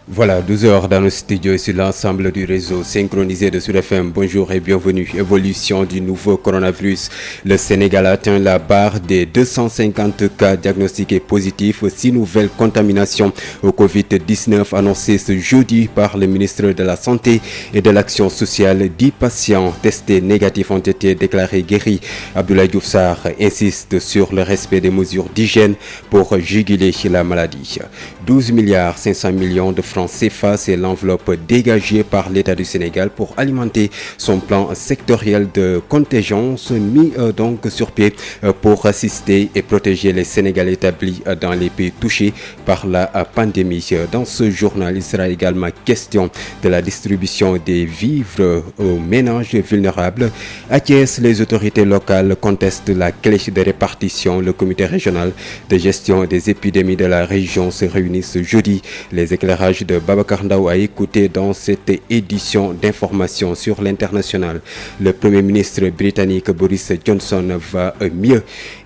Voilà, 12 heures dans le studio et sur l'ensemble du réseau synchronisé de Sud FM. Bonjour et bienvenue. Évolution du nouveau coronavirus. Le Sénégal a atteint la barre des 250 cas diagnostiqués positifs. 6 nouvelles contaminations au Covid-19 annoncées ce jeudi par le ministre de la Santé et de l'Action sociale. 10 patients testés négatifs ont été déclarés guéris. Abdoulaye Diouf Sarr insiste sur le respect des mesures d'hygiène pour juguler la maladie. 12 milliards 500 millions de francs CFA, c'est l'enveloppe dégagée par l'État du Sénégal pour alimenter son plan sectoriel de contingence mis donc sur pied pour assister et protéger les Sénégalais établis dans les pays touchés par la pandémie. Dans ce journal, il sera également question de la distribution des vivres aux ménages vulnérables. À Thiès, les autorités locales contestent la clé de répartition. Le comité régional de gestion des épidémies de la région se réunit ce jeudi. Les éclairages de Babacar Ndao a écouté dans cette édition d'information sur l'international. Le Premier ministre britannique Boris Johnson va mieux.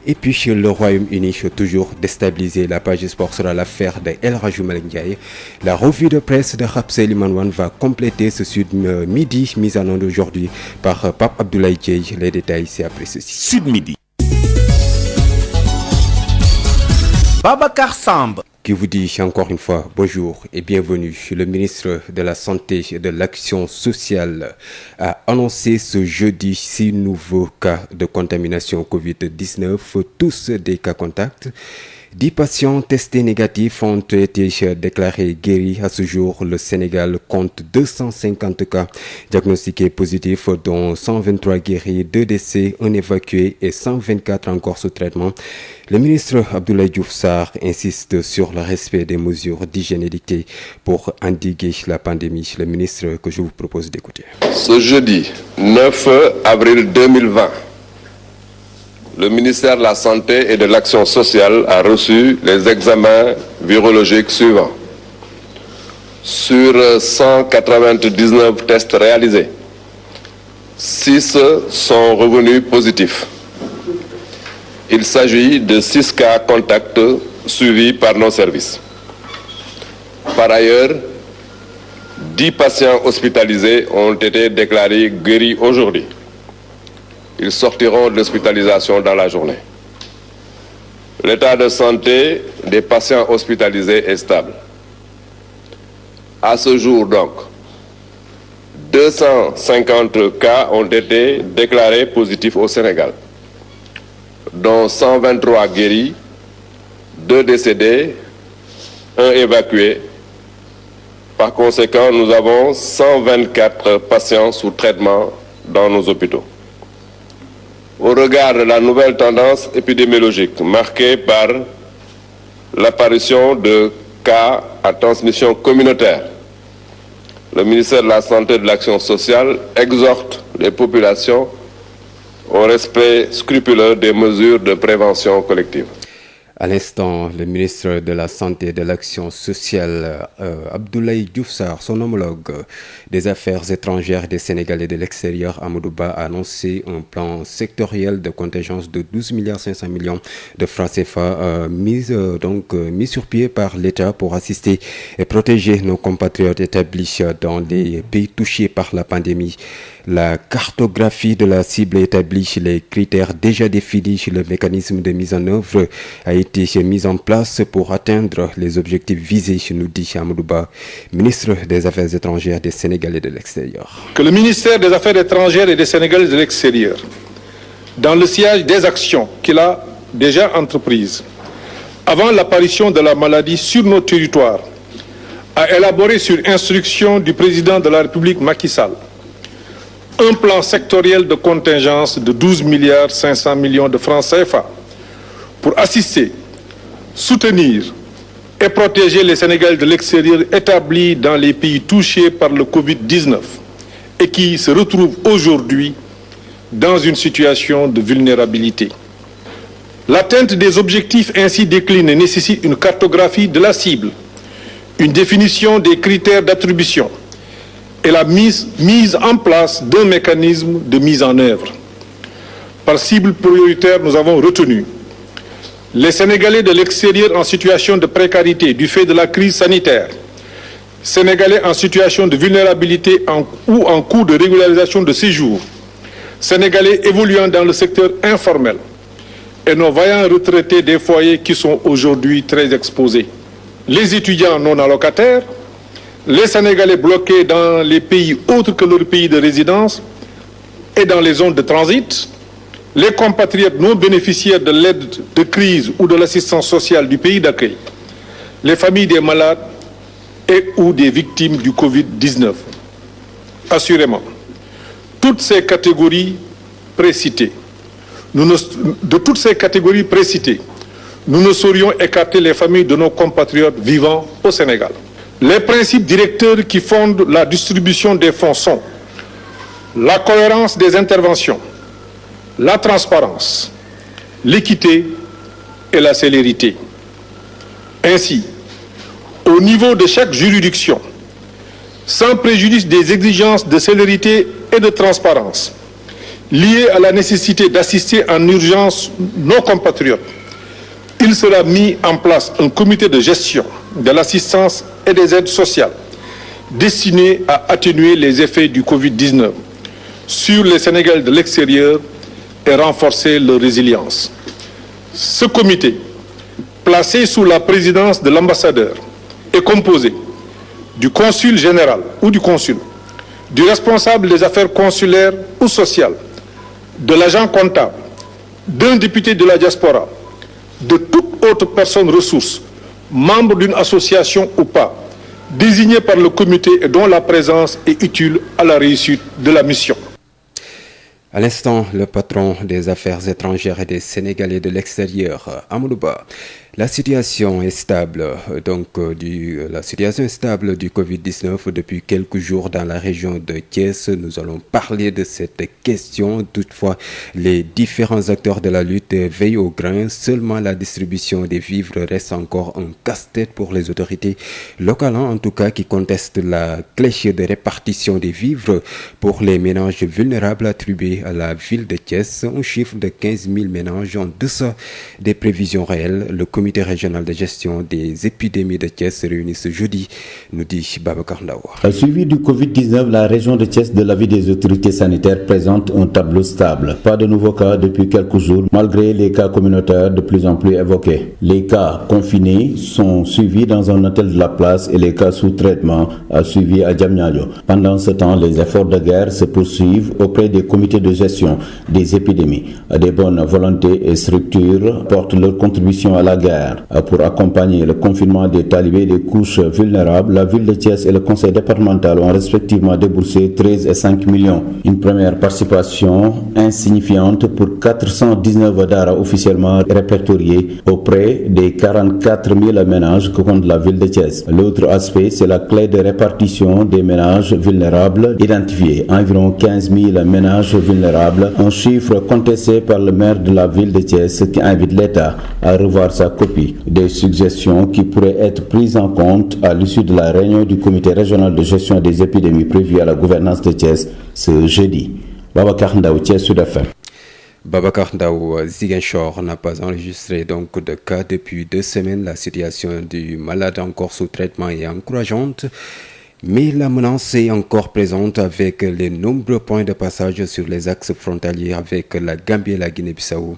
Et puis le Royaume-Uni, toujours déstabilisé. La page sport sera l'affaire de El Hadji Malick Ndiaye. La revue de presse de Rapsé Limanouane va compléter ce Sud Midi, mise en onde aujourd'hui par Pape Abdoulaye Dieye. Les détails, c'est après ceci. Sud Midi. Babacar Samb. Qui vous dit encore une fois bonjour et bienvenue. Le ministre de la Santé et de l'Action sociale a annoncé ce jeudi 6 nouveaux cas de contamination au Covid-19, tous des cas contacts. 10 patients testés négatifs ont été déclarés guéris. À ce jour, le Sénégal compte 250 cas diagnostiqués positifs, dont 123 guéris, 2 décès, 1 évacué et 124 encore sous traitement. Le ministre Abdoulaye Diouf Sarr insiste sur le respect des mesures d'hygiène édictées pour endiguer la pandémie. Le ministre que je vous propose d'écouter. Ce jeudi 9 avril 2020, le ministère de la Santé et de l'Action sociale a reçu les examens virologiques suivants. Sur 199 tests réalisés, 6 sont revenus positifs. Il s'agit de 6 cas contacts suivis par nos services. Par ailleurs, 10 patients hospitalisés ont été déclarés guéris aujourd'hui. Ils sortiront de l'hospitalisation dans la journée. L'état de santé des patients hospitalisés est stable. À ce jour donc, 250 cas ont été déclarés positifs au Sénégal, dont 123 guéris, 2 décédés, 1 évacué. Par conséquent, nous avons 124 patients sous traitement dans nos hôpitaux. Au regard de la nouvelle tendance épidémiologique marquée par l'apparition de cas à transmission communautaire, le ministère de la Santé et de l'Action sociale exhorte les populations au respect scrupuleux des mesures de prévention collective. À l'instant, le ministre de la Santé et de l'Action sociale, Abdoulaye Diouf Sarr, son homologue des Affaires étrangères des Sénégalais de l'extérieur, Amadou Ba, a annoncé un plan sectoriel de contingence de 12 milliards 500 millions de francs CFA mis sur pied par l'État pour assister et protéger nos compatriotes établis dans les pays touchés par la pandémie. La cartographie de la cible établie, les critères déjà définis, le mécanisme de mise en œuvre a été mis en place pour atteindre les objectifs visés, nous dit Amadou Ba, ministre des Affaires étrangères des Sénégalais de l'extérieur. Que le ministère des Affaires étrangères et des Sénégalais de l'extérieur, dans le sillage des actions qu'il a déjà entreprises, avant l'apparition de la maladie sur nos territoires, a élaboré sur instruction du président de la République Macky Sall un plan sectoriel de contingence de 12 milliards 500 millions de francs CFA pour assister, soutenir et protéger les Sénégalais de l'extérieur établis dans les pays touchés par le Covid-19 et qui se retrouvent aujourd'hui dans une situation de vulnérabilité. L'atteinte des objectifs ainsi déclinés nécessite une cartographie de la cible, une définition des critères d'attribution et la mise en place d'un mécanisme de mise en œuvre. Par cible prioritaire, nous avons retenu les Sénégalais de l'extérieur en situation de précarité du fait de la crise sanitaire, Sénégalais en situation de vulnérabilité ou en cours de régularisation de séjour, Sénégalais évoluant dans le secteur informel et nos vaillants retraités des foyers qui sont aujourd'hui très exposés. Les étudiants non allocataires, les Sénégalais bloqués dans les pays autres que leur pays de résidence et dans les zones de transit, les compatriotes non bénéficiaires de l'aide de crise ou de l'assistance sociale du pays d'accueil, les familles des malades et ou des victimes du Covid-19. Assurément, toutes ces catégories précitées, nous ne saurions écarter les familles de nos compatriotes vivant au Sénégal. Les principes directeurs qui fondent la distribution des fonds sont la cohérence des interventions, la transparence, l'équité et la célérité. Ainsi, au niveau de chaque juridiction, sans préjudice des exigences de célérité et de transparence liées à la nécessité d'assister en urgence nos compatriotes, il sera mis en place un comité de gestion de l'assistance et des aides sociales destiné à atténuer les effets du Covid-19 sur les Sénégalais de l'extérieur et renforcer leur résilience. Ce comité, placé sous la présidence de l'ambassadeur, est composé du consul général ou du consul, du responsable des affaires consulaires ou sociales, de l'agent comptable, d'un député de la diaspora, de toute autre personne ressource, membre d'une association ou pas, désignée par le comité et dont la présence est utile à la réussite de la mission. À l'instant, le patron des affaires étrangères et des Sénégalais de l'extérieur, Amadou Ba. La situation est stable, la situation est stable du Covid-19 depuis quelques jours dans la région de Thiès. Nous allons parler de cette question. Toutefois, les différents acteurs de la lutte veillent au grain. Seulement la distribution des vivres reste encore un casse-tête pour les autorités locales, en tout cas, qui contestent la clé de répartition des vivres pour les ménages vulnérables attribués à la ville de Thiès. Un chiffre de 15 000 ménages en deçà des prévisions réelles. Le comité régional de gestion des épidémies de Thiès se réunit ce jeudi, nous dit Babacar Ndaw. Suivi du Covid-19, la région de Thiès, de l'avis des autorités sanitaires, présente un tableau stable. Pas de nouveaux cas depuis quelques jours, malgré les cas communautaires de plus en plus évoqués. Les cas confinés sont suivis dans un hôtel de la place et les cas sous traitement suivis à Diamniadio. Pendant ce temps, les efforts de guerre se poursuivent auprès des comités de gestion des épidémies. Des bonnes volontés et structures portent leur contribution à la guerre. Pour accompagner le confinement des talibés et des couches vulnérables, la ville de Thiès et le conseil départemental ont respectivement déboursé 13 et 5 millions. Une première participation insignifiante pour 419 daara officiellement répertoriés auprès des 44 000 ménages que compte la ville de Thiès. L'autre aspect, c'est la clé de répartition des ménages vulnérables identifiés. Environ 15 000 ménages vulnérables, un chiffre contesté par le maire de la ville de Thiès qui invite l'État à revoir sa copie. Des suggestions qui pourraient être prises en compte à l'issue de la réunion du comité régional de gestion des épidémies prévue à la gouvernance de Thiès ce jeudi. Babacar Ndaw, Thiès Sud FM. Babacar Ndaw, Ziguinchor n'a pas enregistré donc de cas depuis 2 semaines. La situation du malade encore sous traitement est encourageante. Mais la menace est encore présente avec les nombreux points de passage sur les axes frontaliers avec la Gambie et la Guinée-Bissau.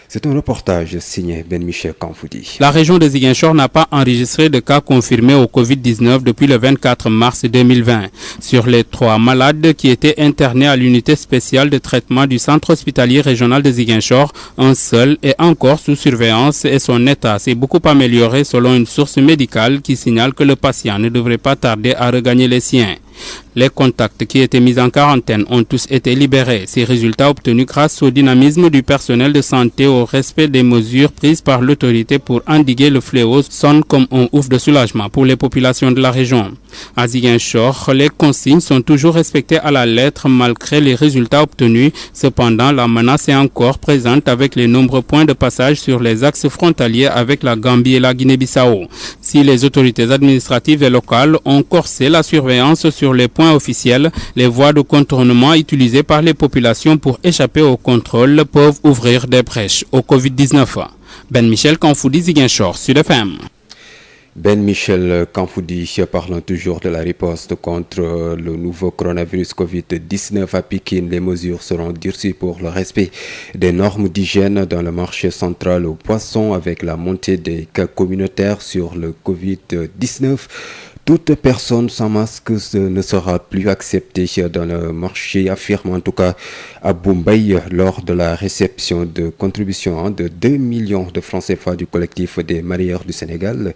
C'est un reportage signé Ben Michel Kanfoudi. La région de Ziguinchor n'a pas enregistré de cas confirmés au Covid-19 depuis le 24 mars 2020. Sur les 3 malades qui étaient internés à l'unité spéciale de traitement du centre hospitalier régional de Ziguinchor, un seul est encore sous surveillance et son état s'est beaucoup amélioré selon une source médicale qui signale que le patient ne devrait pas tarder à regagner les siens. Les contacts qui étaient mis en quarantaine ont tous été libérés. Ces résultats obtenus grâce au dynamisme du personnel de santé, au respect des mesures prises par l'autorité pour endiguer le fléau, sonnent comme un ouf de soulagement pour les populations de la région. À Ziguinchor, les consignes sont toujours respectées à la lettre malgré les résultats obtenus. Cependant, la menace est encore présente avec les nombreux points de passage sur les axes frontaliers avec la Gambie et la Guinée-Bissau. Si les autorités administratives et locales ont corsé la surveillance sur les points officiels, les voies de contournement utilisées par les populations pour échapper au contrôle peuvent ouvrir des brèches au Covid-19. Ben Michel Kanfoudi, Ziguinchor, Sud FM. Ben Michel Kanfoudi, parlant toujours de la riposte contre le nouveau coronavirus Covid-19 à Pikine, les mesures seront durcies pour le respect des normes d'hygiène dans le marché central aux poissons avec la montée des cas communautaires sur le Covid-19. Toute personne sans masque ne sera plus acceptée dans le marché, affirme en tout cas Abou Mbaye lors de la réception de contributions de 2 millions de francs CFA du collectif des mareyeurs du Sénégal,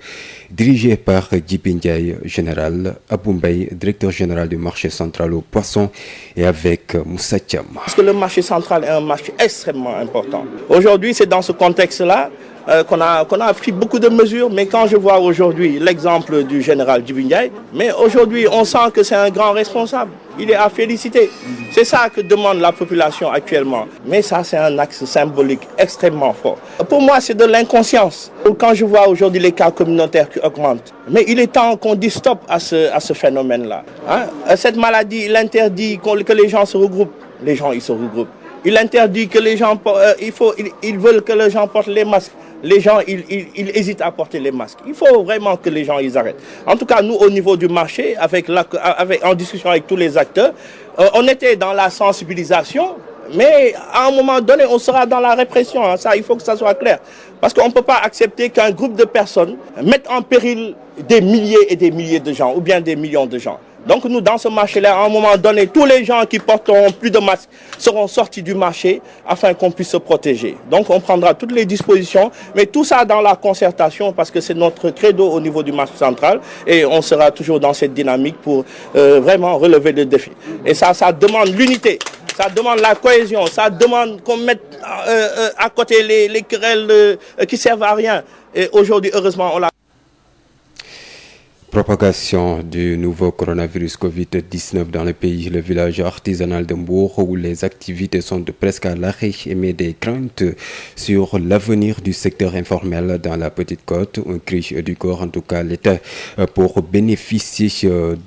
dirigé par Djibi Ndiaye, général, Abou Mbaye, directeur général du marché central aux poissons, et avec Moussa Thiam. Parce que le marché central est un marché extrêmement important. Aujourd'hui, c'est dans ce contexte-là qu'on a pris beaucoup de mesures, mais quand je vois aujourd'hui l'exemple du général Djibi Ndiaye, mais aujourd'hui on sent que c'est un grand responsable. Il est à féliciter. C'est ça que demande la population actuellement. Mais ça, c'est un axe symbolique extrêmement fort. Pour moi, c'est de l'inconscience. Quand je vois aujourd'hui les cas communautaires qui augmentent, mais il est temps qu'on dise stop à ce phénomène-là. Cette maladie, il interdit que les gens se regroupent. Les gens, ils se regroupent. Il interdit que les gens, ils veulent que les gens portent les masques. Les gens, ils hésitent à porter les masques. Il faut vraiment que les gens, ils arrêtent. En tout cas, nous, au niveau du marché, en discussion avec tous les acteurs, on était dans la sensibilisation, mais à un moment donné, on sera dans la répression. Ça, il faut que ça soit clair. Parce qu'on ne peut pas accepter qu'un groupe de personnes mette en péril des milliers et des milliers de gens, ou bien des millions de gens. Donc nous, dans ce marché-là, à un moment donné, tous les gens qui porteront plus de masques seront sortis du marché afin qu'on puisse se protéger. Donc on prendra toutes les dispositions, mais tout ça dans la concertation parce que c'est notre credo au niveau du marché central et on sera toujours dans cette dynamique pour vraiment relever le défi. Et ça demande l'unité, ça demande la cohésion, ça demande qu'on mette à côté les querelles qui servent à rien. Et aujourd'hui, heureusement, on l'a. Propagation du nouveau coronavirus Covid-19 dans le pays, le village artisanal de Mbour où les activités sont presque à l'arrêt émet des craintes sur l'avenir du secteur informel dans la Petite Côte. Un cri du corps, en tout cas l'État, pour bénéficier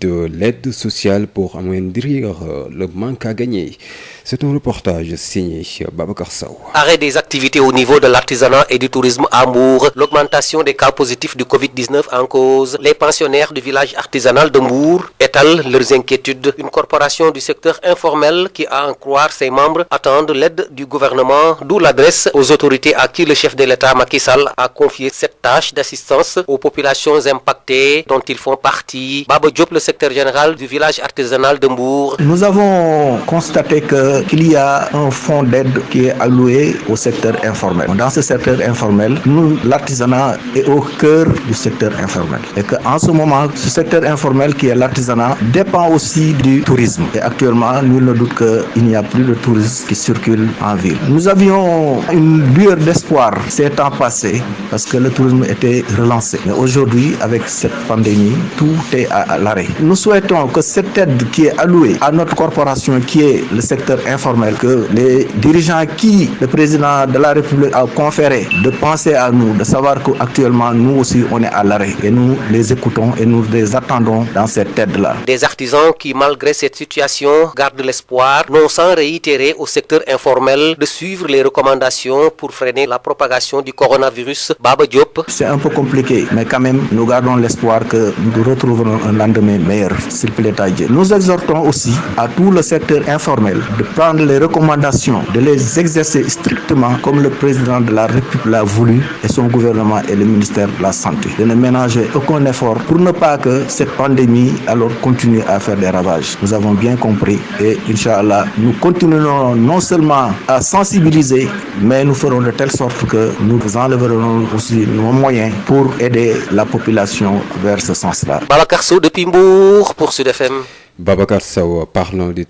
de l'aide sociale pour amoindrir le manque à gagner. C'est un reportage signé Babacar Sow. Arrêt des activités au niveau de l'artisanat et du tourisme à Mbour, l'augmentation des cas positifs du Covid-19 en cause, les pensionnaires du village artisanal de Mbour étalent leurs inquiétudes. Une corporation du secteur informel qui, à en croire ses membres, attendent l'aide du gouvernement, d'où l'adresse aux autorités à qui le chef de l'État Macky Sall a confié cette tâche d'assistance aux populations impactées dont ils font partie. Baba Diop, le secrétaire général du village artisanal de Mbour. Nous avons constaté qu'il y a un fonds d'aide qui est alloué au secteur informel. Dans ce secteur informel, l'artisanat est au cœur du secteur informel. Et qu'en ce moment, ce secteur informel qui est l'artisanat dépend aussi du tourisme. Et actuellement, nul ne doute qu'il n'y a plus de touristes qui circulent en ville. Nous avions une lueur d'espoir ces temps passés parce que le tourisme était relancé. Mais aujourd'hui, avec cette pandémie, tout est à l'arrêt. Nous souhaitons que cette aide qui est allouée à notre corporation qui est le secteur informel, que les dirigeants qui le président de la République a conféré de penser à nous, de savoir qu'actuellement nous aussi on est à l'arrêt et nous les écoutons et nous les attendons dans cette aide-là. Des artisans qui, malgré cette situation, gardent l'espoir, non sans réitérer au secteur informel de suivre les recommandations pour freiner la propagation du coronavirus. Baba Diop. C'est un peu compliqué, mais quand même, nous gardons l'espoir que nous retrouverons un lendemain meilleur, s'il plaît à Dieu. Nous exhortons aussi à tout le secteur informel de prendre les recommandations, de les exercer strictement comme le président de la République l'a voulu et son gouvernement et le ministère de la Santé. De ne ménager aucun effort pour ne pas que cette pandémie alors continue à faire des ravages. Nous avons bien compris et Inch'Allah, nous continuerons non seulement à sensibiliser, mais nous ferons de telle sorte que nous enlèverons aussi nos moyens pour aider la population vers ce sens-là. Babacar Sow depuis Mbour pour Sud FM. Babacar Sow, parlons du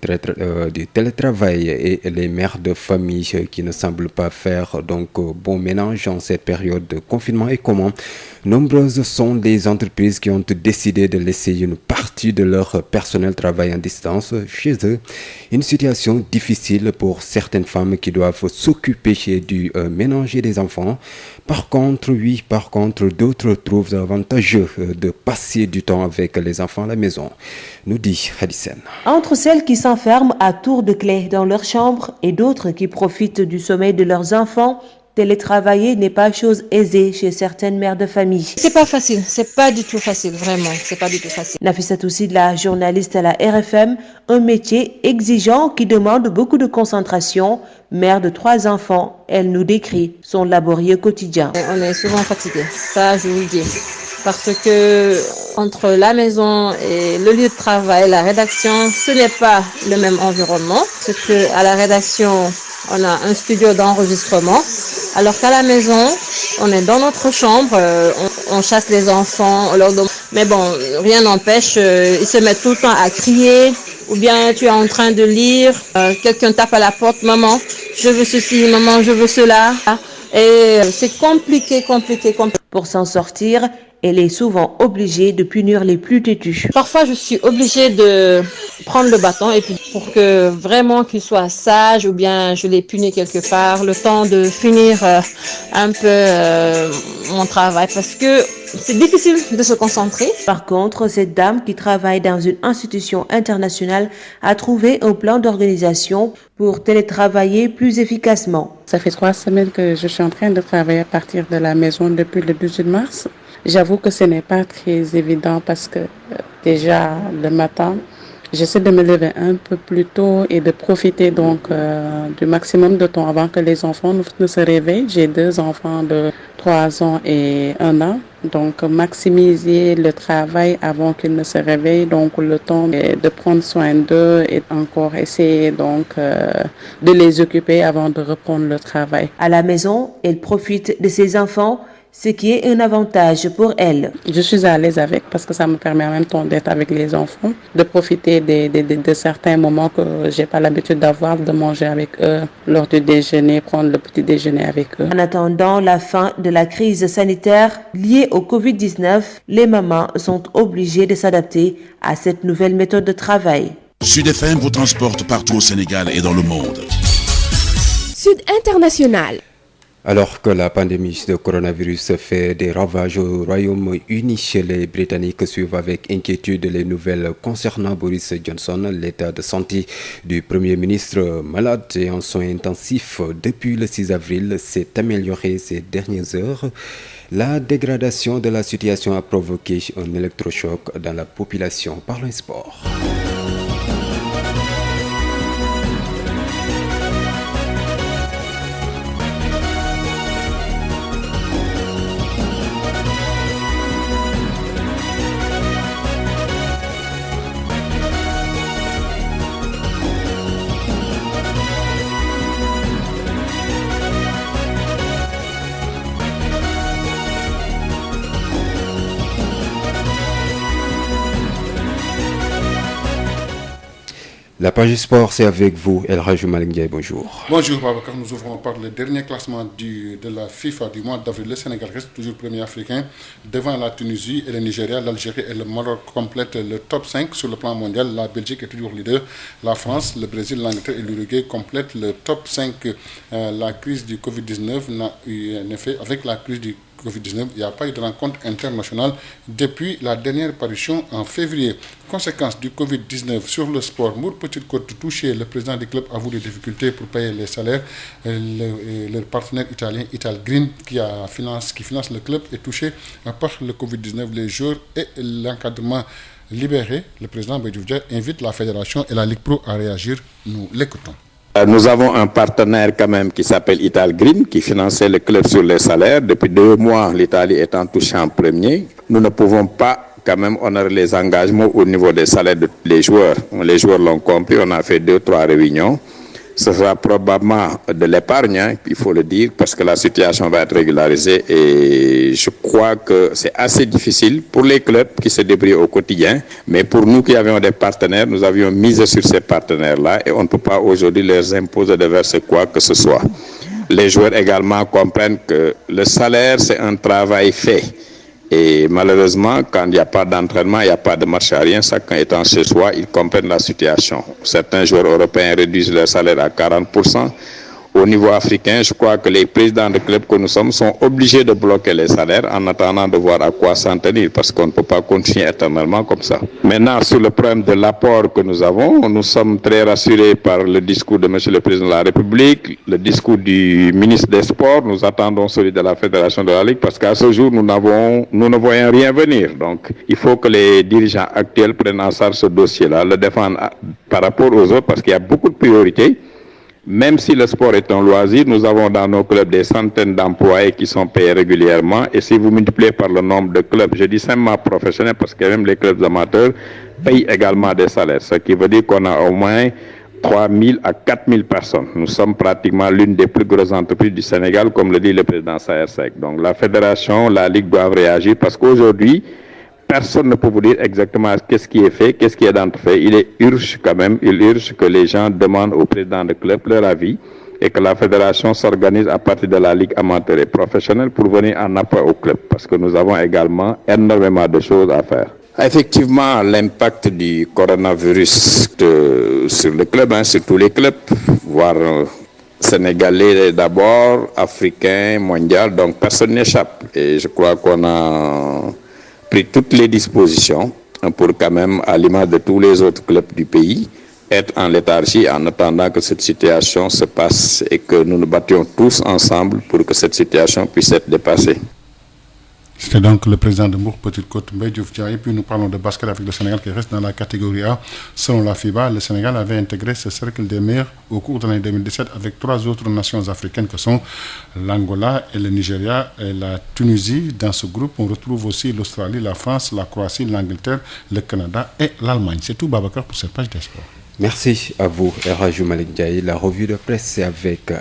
télétravail et les mères de famille qui ne semblent pas faire donc bon ménage en cette période de confinement et comment nombreuses sont les entreprises qui ont décidé de laisser une partie de leur personnel travailler en distance chez eux. Une situation difficile pour certaines femmes qui doivent s'occuper du ménage des enfants. Par contre, d'autres trouvent avantageux de passer du temps avec les enfants à la maison, nous dit Khadisen. Entre celles qui s'enferment à tour de clé dans leur chambre et d'autres qui profitent du sommeil de leurs enfants, télétravailler n'est pas chose aisée chez certaines mères de famille. C'est pas facile, c'est pas du tout facile, vraiment, c'est pas du tout facile. Nafissatou Sy, la journaliste à la RFM, un métier exigeant qui demande beaucoup de concentration. Mère de 3 enfants, elle nous décrit son laborieux quotidien. On est souvent fatigué, ça je vous le dis. Parce que entre la maison et le lieu de travail, la rédaction, ce n'est pas le même environnement. Parce que à la rédaction, on a un studio d'enregistrement, alors qu'à la maison, on est dans notre chambre, on chasse les enfants, on leur donne... Mais bon, rien n'empêche, ils se mettent tout le temps à crier, ou bien tu es en train de lire, quelqu'un tape à la porte, maman, je veux ceci, maman, je veux cela. Et c'est compliqué. Pour s'en sortir, elle est souvent obligée de punir les plus têtus. Parfois, je suis obligée de prendre le bâton et puis pour que vraiment qu'ils soient sages ou bien je les punis quelque part, le temps de finir un peu mon travail parce que c'est difficile de se concentrer. Par contre, cette dame qui travaille dans une institution internationale a trouvé un plan d'organisation pour télétravailler plus efficacement. Ça fait 3 semaines que je suis en train de travailler à partir de la maison depuis le 18 mars. J'avoue que ce n'est pas très évident parce que déjà le matin, j'essaie de me lever un peu plus tôt et de profiter donc du maximum de temps avant que les enfants ne se réveillent. J'ai 2 enfants de 3 ans et 1 an. Donc maximiser le travail avant qu'ils ne se réveillent, donc le temps de prendre soin d'eux et encore essayer donc de les occuper avant de reprendre le travail. À la maison, elle profite de ses enfants, ce qui est un avantage pour elle. Je suis à l'aise avec parce que ça me permet en même temps d'être avec les enfants, de profiter de certains moments que j'ai pas l'habitude d'avoir, de manger avec eux lors du déjeuner, prendre le petit déjeuner avec eux. En attendant la fin de la crise sanitaire liée au Covid-19, les mamans sont obligées de s'adapter à cette nouvelle méthode de travail. Sud FM vous transporte partout au Sénégal et dans le monde. Sud International. Alors que la pandémie de coronavirus fait des ravages au Royaume-Uni, les Britanniques suivent avec inquiétude les nouvelles concernant Boris Johnson. L'état de santé du Premier ministre malade et en soins intensifs depuis le 6 avril s'est amélioré ces dernières heures. La dégradation de la situation a provoqué un électrochoc dans la population. Parlons sport. La page sport, c'est avec vous, El Hadj Malick Ndiaye, bonjour. Bonjour Babacar, nous ouvrons par le dernier classement de la FIFA du mois d'avril. Le Sénégal reste toujours premier africain devant la Tunisie et le Nigeria. L'Algérie et le Maroc complètent le top 5 sur le plan mondial. La Belgique est toujours leader. La France, le Brésil, l'Angleterre et l'Uruguay complètent le top 5. La crise du Covid-19 n'a eu un effet avec la crise du Covid-19, il n'y a pas eu de rencontre internationale depuis la dernière parution en février. Conséquence du Covid-19 sur le sport, Mbour Petite Côte touché, le président du club avoue des difficultés pour payer les salaires. Leur partenaire italien Italgreen qui finance le club est touché par le Covid-19. Les joueurs et l'encadrement libérés, le président Bédioudja invite la fédération et la Ligue Pro à réagir. Nous l'écoutons. Nous avons un partenaire quand même qui s'appelle Italgreen qui finançait le club sur les salaires. Depuis 2 mois, l'Italie étant touchée en premier. Nous ne pouvons pas quand même honorer les engagements au niveau des salaires des joueurs. Les joueurs l'ont compris, on a fait 2-3 réunions. Ce sera probablement de l'épargne, il faut le dire, parce que la situation va être régularisée et je crois que c'est assez difficile pour les clubs qui se débrouillent au quotidien. Mais pour nous qui avions des partenaires, nous avions misé sur ces partenaires-là et on ne peut pas aujourd'hui leur imposer de verser quoi que ce soit. Les joueurs également comprennent que le salaire, c'est un travail fait. Et malheureusement, quand il n'y a pas d'entraînement, il n'y a pas de marche arrière, chacun étant chez soi, ils comprennent la situation. Certains joueurs européens réduisent leur salaire à 40%. au niveau africain, je crois que les présidents de clubs que nous sommes sont obligés de bloquer les salaires en attendant de voir à quoi s'en tenir, parce qu'on ne peut pas continuer éternellement comme ça. Maintenant, sur le problème de l'apport que nous avons, nous sommes très rassurés par le discours de M. le Président de la République, le discours du ministre des Sports. Nous attendons celui de la Fédération de la Ligue, parce qu'à ce jour, nous ne voyons rien venir. Donc, il faut que les dirigeants actuels prennent en charge ce dossier-là, le défendent par rapport aux autres, parce qu'il y a beaucoup de priorités. Même si le sport est un loisir, nous avons dans nos clubs des centaines d'employés qui sont payés régulièrement. Et si vous multipliez par le nombre de clubs, je dis simplement professionnels, parce que même les clubs amateurs payent également des salaires. Ce qui veut dire qu'on a au moins 3 000 à 4 000 personnes. Nous sommes pratiquement l'une des plus grosses entreprises du Sénégal, comme le dit le président Saher Seck. Donc la fédération, la Ligue doivent réagir, parce qu'aujourd'hui, personne ne peut vous dire exactement qu'est-ce qui est fait, qu'est-ce qui est d'entrefait. Il urge que les gens demandent au président de club leur avis et que la fédération s'organise à partir de la ligue amateur et professionnelle pour venir en appui au club, parce que nous avons également énormément de choses à faire. Effectivement, l'impact du coronavirus sur le club, sur tous les clubs, voire sénégalais d'abord, africains, mondial, donc personne n'échappe. Et je crois qu'on a pris toutes les dispositions pour quand même, à l'image de tous les autres clubs du pays, être en léthargie en attendant que cette situation se passe et que nous nous battions tous ensemble pour que cette situation puisse être dépassée. C'était donc le président de Mbour Petite Côte, Mbaye Diouf Dia. Et puis nous parlons de basket avec le Sénégal qui reste dans la catégorie A. Selon la FIBA, le Sénégal avait intégré ce cercle des meilleurs au cours de l'année 2017 avec 3 autres nations africaines que sont l'Angola et le Nigeria et la Tunisie. Dans ce groupe, on retrouve aussi l'Australie, la France, la Croatie, l'Angleterre, le Canada et l'Allemagne. C'est tout, Babacar, pour cette page des sports. Merci à vous, Erajou Malik Ndiaye. La revue de presse, c'est avec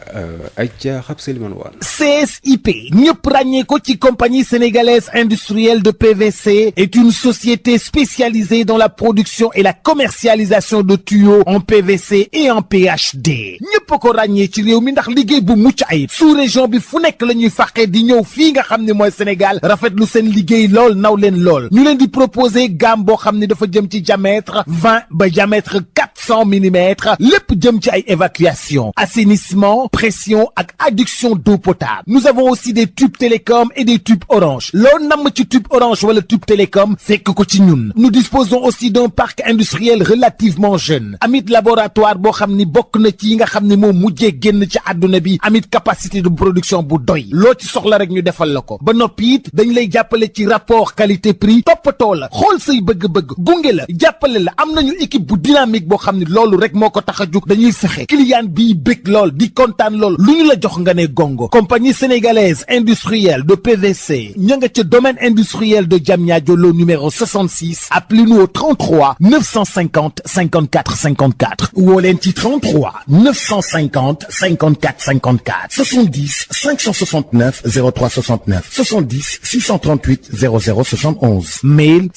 Aïtia Rapselimanouane. CSIP, ñëpp ràññee ko ci compagnie sénégalaise industrielle de PVC, est une société spécialisée dans la production et la commercialisation de tuyaux en PVC et en PHD. ñëpp ko ràññee ci réew mi ndax liggéey bu mucc ayib. sous-région bi fu nekk la ñuy fàqee di ñëw fii nga xam ne mooy Sénégal rafetlu seen liggéey lool naw leen lool. ñu leen di proposer gamme boo xam ne dafa jëm ci diamètre 20 ba diamètre 400 mm, lépp jëm ci ay évacuation, assainissement, pression ak adduction d'eau potable. Nous avons aussi des tubes télécom et des tubes orange. Loo namm ci tube orange wala tube télécom fekk ko ci ñun. Nous disposons aussi d'un parc industriel relativement jeune. Amit laboratoire boo xam ni bokk na ci yi nga xam ni moo mujjee génn ci àdduna bi. Amit capacité de production bu doy. Loo ci soxla rek ñu defal la ko. Ba noppi it dañ lay jàppale ci rapport qualité prix. Toppatoo la xool say bëgg-bëgg gunge la jàppale la. Am nañu équipe bu dynamique boo xam ni loolu rek moo ko tax a jug. Dañuy fexe client bi bëgg lool di kontaan lool lu ñu la jox nga ne gongo. Compagnie sénégalaise industrielle de PVC ña nga ca domaine industriel de Diamniadio lo numéro 66. Appelez-nous au 33 950 54 54 woo leen ci 33 950 54 54 70 569 03 69 70 638 00 71. Mail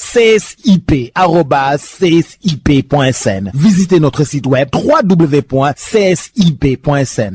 csip@csip.sn. Visitez notre site web www.csip.sn.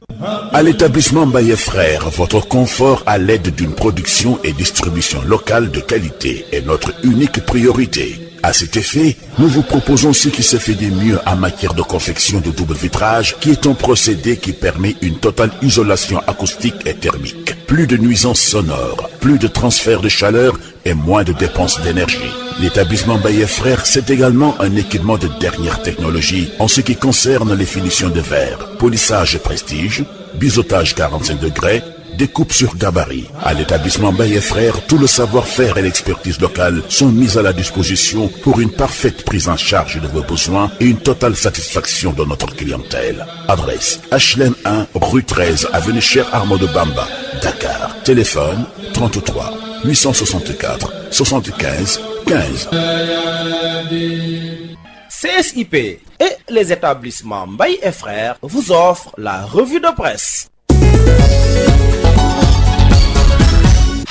À l'établissement Mbaye Frères, votre confort à l'aide d'une production et distribution locale de qualité est notre unique priorité. À cet effet, nous vous proposons ce qui se fait de mieux en matière de confection de double vitrage, qui est un procédé qui permet une totale isolation acoustique et thermique. Plus de nuisances sonores, plus de transfert de chaleur et moins de dépenses d'énergie. L'établissement Mbaye Frères, c'est également un équipement de dernière technologie en ce qui concerne les finitions de verre, polissage prestige, biseautage 45 degrés, découpe sur gabarit. À l'établissement Mbaye Frères, tout le savoir-faire et l'expertise locale sont mis à la disposition pour une parfaite prise en charge de vos besoins et une totale satisfaction de notre clientèle. Adresse HLM 1, rue 13, avenue Cheikh Ahmadou Bamba, Dakar. Téléphone 33 864 75 15. CSIP et les établissements Mbaye et Frères vous offrent la revue de presse.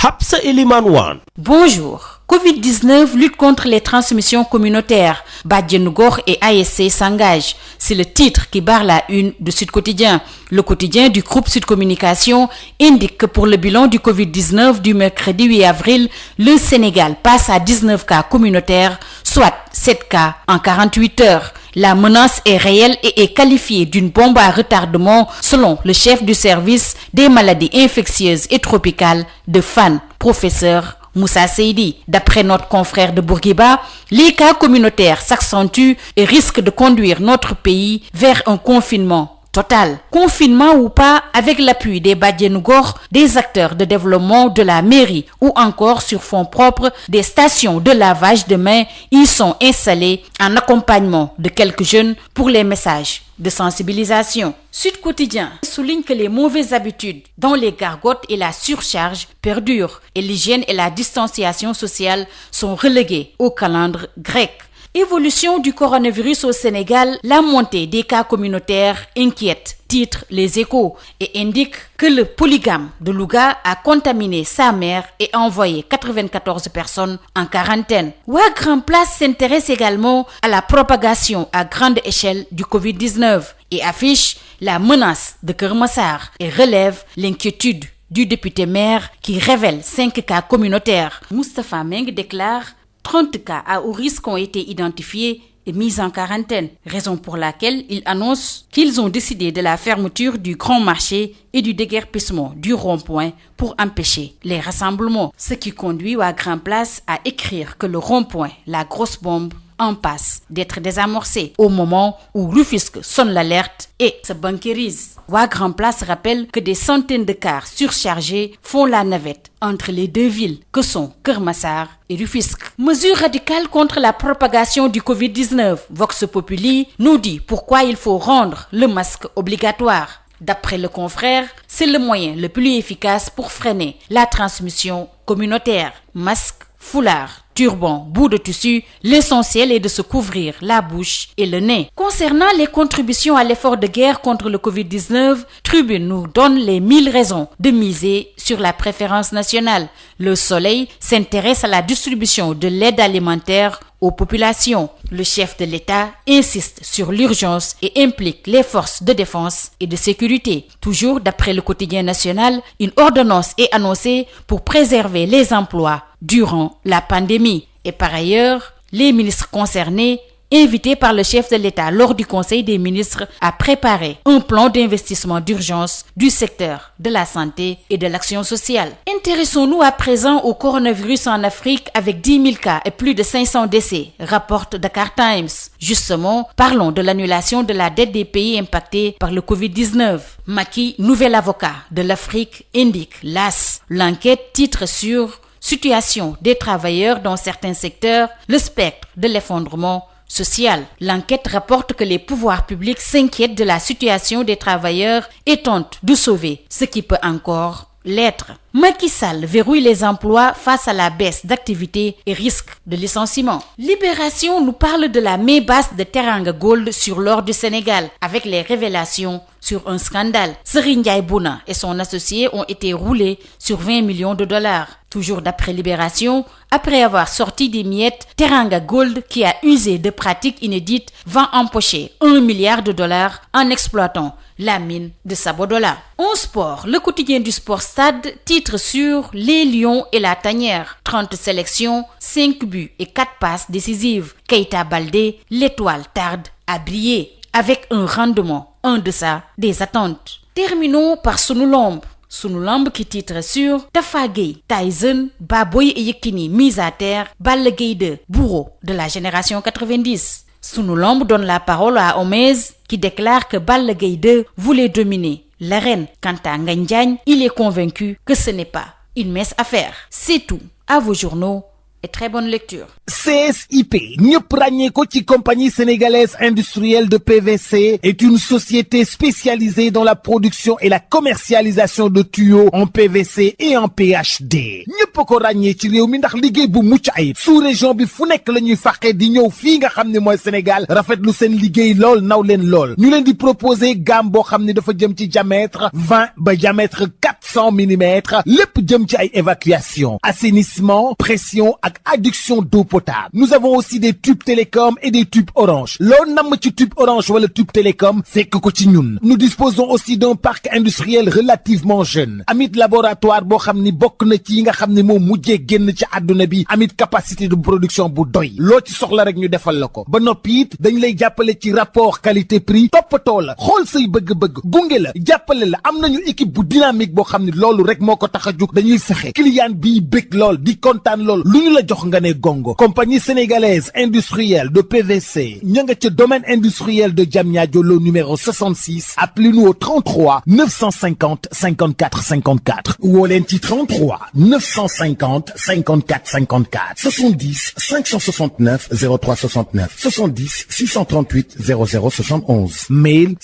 Hapsa Elimanouane. Bonjour. Covid-19 lutte contre les transmissions communautaires. Badiane Gox et ASC s'engagent. C'est le titre qui barre la une de Sud Quotidien. Le quotidien du groupe Sud Communication indique que pour le bilan du Covid-19 du mercredi 8 avril, le Sénégal passe à 19 cas communautaires, soit 7 cas en 48 heures. La menace est réelle et est qualifiée d'une bombe à retardement selon le chef du service des maladies infectieuses et tropicales de Fann, professeur Moussa Seydi. D'après notre confrère de Bourguiba, les cas communautaires s'accentuent et risquent de conduire notre pays vers un confinement total. Confinement ou pas, avec l'appui des Badiane Gor, des acteurs de développement de la mairie ou encore sur fonds propres, des stations de lavage de mains y sont installées en accompagnement de quelques jeunes pour les messages de sensibilisation. Sud Quotidien souligne que les mauvaises habitudes dans les gargotes et la surcharge perdurent et l'hygiène et la distanciation sociale sont reléguées au calendrier grec. Évolution du coronavirus au Sénégal, la montée des cas communautaires inquiète, titre Les Échos, et indique que le polygame de Louga a contaminé sa mère et envoyé 94 personnes en quarantaine. Wa Grand Place s'intéresse également à la propagation à grande échelle du Covid-19 et affiche la menace de Keur Massar et relève l'inquiétude du député maire qui révèle 5 cas communautaires. Moustapha Meng déclare 30 cas à haut risque ont été identifiés et mis en quarantaine, raison pour laquelle ils annoncent qu'ils ont décidé de la fermeture du grand marché et du déguerpissement du rond-point pour empêcher les rassemblements, ce qui conduit à Grand Place à écrire que le rond-point, la grosse bombe, en passe d'être désamorcé au moment où Rufisque sonne l'alerte et se banquérise. Wa Grand Place rappelle que des centaines de cars surchargés font la navette entre les deux villes que sont Keur Massar et Rufisque. Mesure radicale contre la propagation du Covid-19. Vox Populi nous dit pourquoi il faut rendre le masque obligatoire. D'après le confrère, c'est le moyen le plus efficace pour freiner la transmission communautaire. Masque, foulard, turban, bout de tissu, l'essentiel est de se couvrir la bouche et le nez. Concernant les contributions à l'effort de guerre contre le Covid-19, Tribune nous donne les 1000 raisons de miser sur la préférence nationale. Le Soleil s'intéresse à la distribution de l'aide alimentaire aux populations. Le chef de l'État insiste sur l'urgence et implique les forces de défense et de sécurité. Toujours d'après le quotidien national, une ordonnance est annoncée pour préserver les emplois durant la pandémie. Et par ailleurs, les ministres concernés, invités par le chef de l'État lors du Conseil des ministres, à préparer un plan d'investissement d'urgence du secteur de la santé et de l'action sociale. Intéressons-nous à présent au coronavirus en Afrique avec 10 000 cas et plus de 500 décès, rapporte Dakar Times. Justement, parlons de l'annulation de la dette des pays impactés par le Covid-19. Macky, nouvel avocat de l'Afrique, indique l'AS. L'enquête titre sur Situation des travailleurs dans certains secteurs, le spectre de l'effondrement social. L'enquête rapporte que les pouvoirs publics s'inquiètent de la situation des travailleurs et tentent de sauver ce qui peut encore l'être. Macky Sall verrouille les emplois face à la baisse d'activité et risque de licenciement. Libération nous parle de la main basse de Teranga Gold sur l'or du Sénégal avec les révélations sur un scandale. Serigne Ndiaye Bouna et son associé ont été roulés sur 20 millions de dollars. Toujours d'après Libération, après avoir sorti des miettes, Teranga Gold, qui a usé de pratiques inédites, va empocher 1 milliard de dollars en exploitant la mine de Sabodola. En sport, le quotidien du Sport Stade titre sur les Lions et la Tanière. 30 sélections, 5 buts et 4 passes décisives. Keita Baldé, l'étoile tarde à briller avec un rendement en deçà des attentes. Terminons par Sunu Lamb. Sunu Lamb qui titre sur Tafa Gueye, Tyson, Baboy et Yekini mis à terre, Balla Gaye 2, bourreau de la génération 90. Sunu Lamb donne la parole à Omez qui déclare que Balla Gaye 2 voulait dominer l'arène. Quant à Ngagne Diagne, il est convaincu que ce n'est pas une mince affaire. C'est tout. À vos journaux et très bonne lecture. CSIP ñëpp ràññee ko ci compagnie sénégalaise industrielle de PVC est une société spécialisée dans la production et la commercialisation de tuyaux en PVC et en PHD ñëpp ko ràññee ci réew mi ndax liggéey bu mucc ayib sous-région bi fu nekk la ñuy fàqee di ñëw fii nga xam ne mooy Sénégal rafetlu seen liggéey lool naw leen lool ñu leen di proposer gamme boo xam ne dafa jëm ci diamètre 20 ba diamètre 4 100 millimètres lépp jëm ci ay évacuation, assainissement, pression ak adduction d'eau potable. Nous avons aussi des tubes télécom et des tubes orange. Loo namm ci tube orange wala tube télécom fekk ko ci ñun. Nous disposons aussi d'un parc industriel relativement jeune. Amit laboratoire boo xam ni bokk na ci yi nga xam ni moom mujjee génn ci àdduna bi. Amit capacité de production bu doy. Loo ci soxla rek ñu defal la ko. Ba noppi it dañ lay jàppale ci rapport qualité prix. Toppatoo la xool say bëgg-bëgg gunge la jàppale la am nañu équipe bu dynamique boo xam ni loolu rek moo ko tax a jóg. Dañuy fexe client bi bëgg lool di kontaan lool lu ñu la jox nga ne gongo. Compagnie sénégalaise industrielle de PVC ña nga ca domaine industriel de Diamniadio le numéro 66. Appelez-nous au 33 950 54 54 woo leen ci 33 950 54 54 70 569 03 69 70 638 00 71. Mail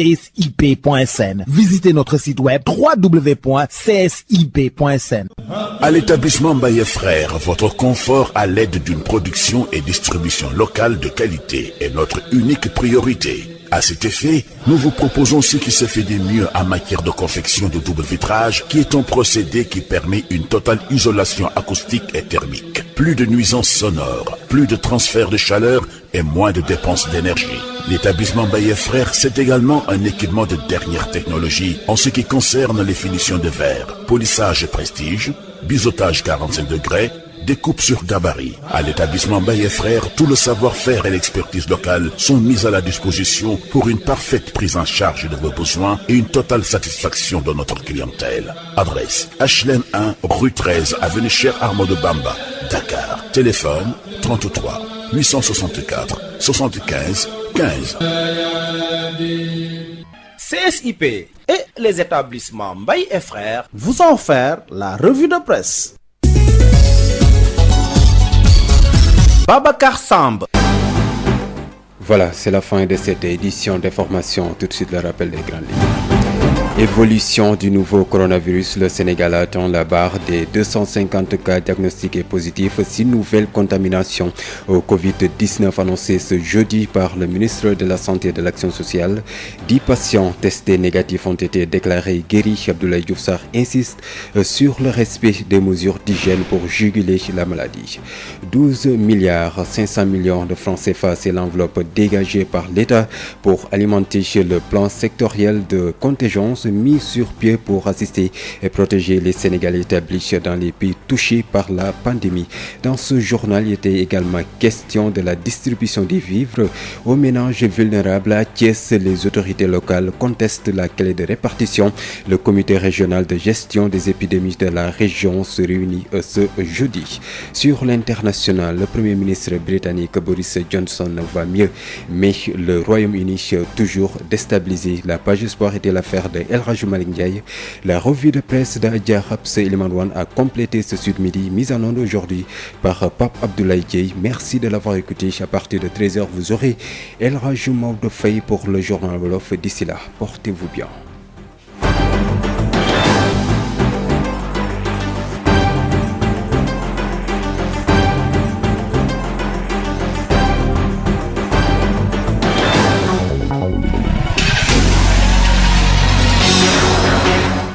csip@csip.sn. Visitez notre site web www.csip.sn. À l'établissement Mbaye Frères, votre confort à l'aide d'une production et distribution locale de qualité est notre unique priorité. À cet effet, nous vous proposons ce qui se fait de mieux en matière de confection de double vitrage, qui est un procédé qui permet une totale isolation acoustique et thermique. Plus de nuisances sonores, plus de transfert de chaleur et moins de dépenses d'énergie. L'établissement Mbaye Frères, c'est également un équipement de dernière technologie en ce qui concerne les finitions de verre, polissage prestige, biseautage 45 degrés, découpe sur gabarit. À l'établissement Mbaye Frères, tout le savoir-faire et l'expertise locale sont mis à la disposition pour une parfaite prise en charge de vos besoins et une totale satisfaction de notre clientèle. Adresse HLM 1, rue 13, avenue Cheikh Ahmadou Bamba, Dakar. Téléphone 33 864 75 15. CSIP et les établissements Mbaye et Frères vous ont offert la revue de presse. Babacar Samb. Voilà, c'est la fin de cette édition d'information. Tout de suite, le rappel des grandes lignes. Évolution du nouveau coronavirus, le Sénégal atteint la barre des 250 cas diagnostiqués positifs, 6 nouvelles contaminations au Covid-19 annoncées ce jeudi par le ministre de la Santé et de l'Action sociale. 10 patients testés négatifs ont été déclarés guéris. Abdoulaye Diouf Sarr insiste sur le respect des mesures d'hygiène pour juguler la maladie. 12 milliards 500 millions de francs CFA, c'est l'enveloppe dégagée par l'État pour alimenter le plan sectoriel de contingence mis sur pied pour assister et protéger les Sénégalais établis dans les pays touchés par la pandémie. Dans ce journal, il était également question de la distribution des vivres aux ménages vulnérables. À Thiès, les autorités locales contestent la clé de répartition. Le comité régional de gestion des épidémies de la région se réunit ce jeudi. Sur l'international, le Premier ministre britannique Boris Johnson va mieux, mais le Royaume-Uni toujours déstabilisé. La page espoir était l'affaire de El Hadji Malick Ndiaye. La revue de presse d'Adja Habs Elimane Wane a complété ce Sud Midi, mise en onde aujourd'hui par Pape Abdoulaye Dieye. Merci de l'avoir écouté. À partir de 13h, vous aurez El Hadji Maodo Faye pour le journal Wolof. D'ici là, portez-vous bien.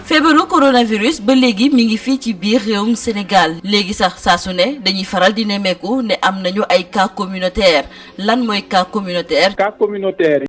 feebaru coronavirus ba léegi mi ngi fii ci biir réewum Sénégal léegi sax saa su ne dañuy faral di nemmeeku ne am nañu ay cas communautaire lan mooy cas communautaire. Cas communautaire